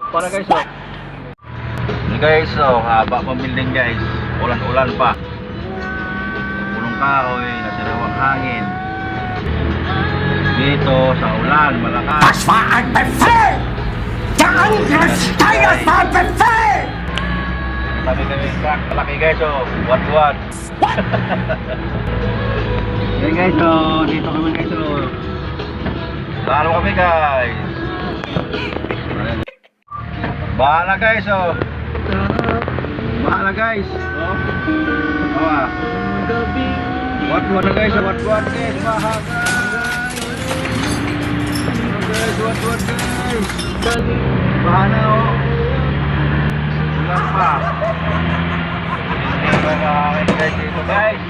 Para guys, oh. Ini guys, oh, haba pamilding guys. Ulan-ulan pa. Punong kahoy, nasariwang hangin. Dito sa ulan, malakas. Das war ein Befehl! Der Angriff steigert war Befehl! Kami crack, malaki guys, oh. What? Hey guys, oh. Dito kami guys, oh. Lalo kami guys. Bahala guys, oh. Bahala guys. Oh. Oh. What na guys, what guys. Bahala guys. What guys. Bahala, oh. Ulan pa. Hindi ba nakakain guys dito guys.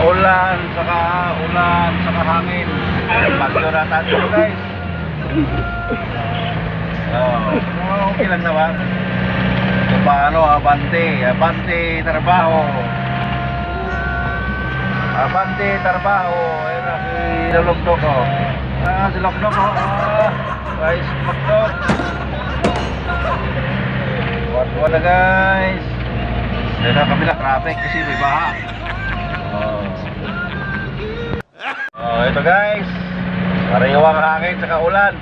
Ulan, saka hangin. Bagyo na tayo dito guys. Okay lang naman. So paano, abante trabaho. Ayun na si Lolokdok, oh. Si Lolokdok, oh. Guys, Lolokdok. What na guys. Dito na kami na traffic kasi may baha. Ito guys. Sariwang hangin saka ulan.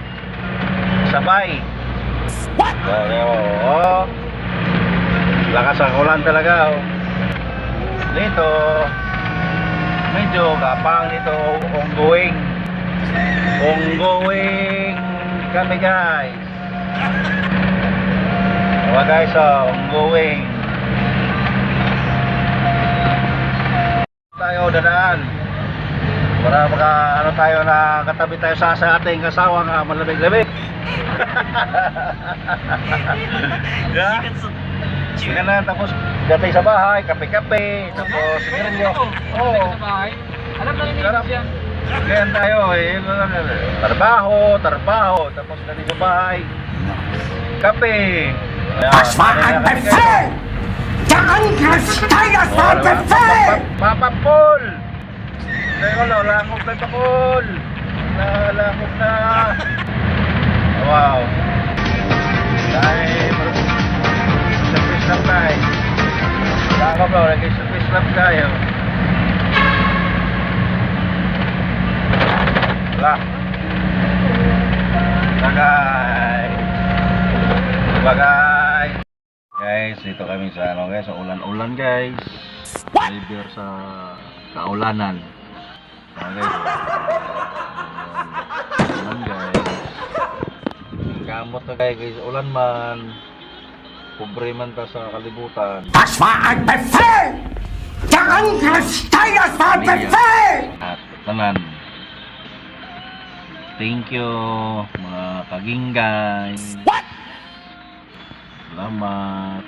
Sabay. Lakas ang ulan talaga, oh. Dito medyo gapang dito, ongoing kami guys. Guys, oh, ongoing tayo dadaan para maka ano tayo na katabi tayo sa ating kasawang malamig-lamig. Yeah. Sige na, tapos gatay sa bahay, kape-kape, tapos sigarilyo. Oo. Alam na nila yan. Ganyan tayo eh. Trabaho, tapos gatay sa bahay. Kape. Das war ein Befehl! Der Angriff steigert war Befehl! Papa Paul! Teka lang, langog na Paul! Langog na! Wow! Dahil service lang tayo. Langog lang, nag-service lang tayo. Wala. Bagay! Guys, dito kami sa ano guys, sa ulan-ulan guys. Liber sa kaulanan. Guys. Ulan guys. Gamot na guys, ulan man. Pobre man ta sa kalibutan. Das war ein Befehl! Der Angriff steigert war Befehl! At tanan. Thank you mga kaginggay. Salamat.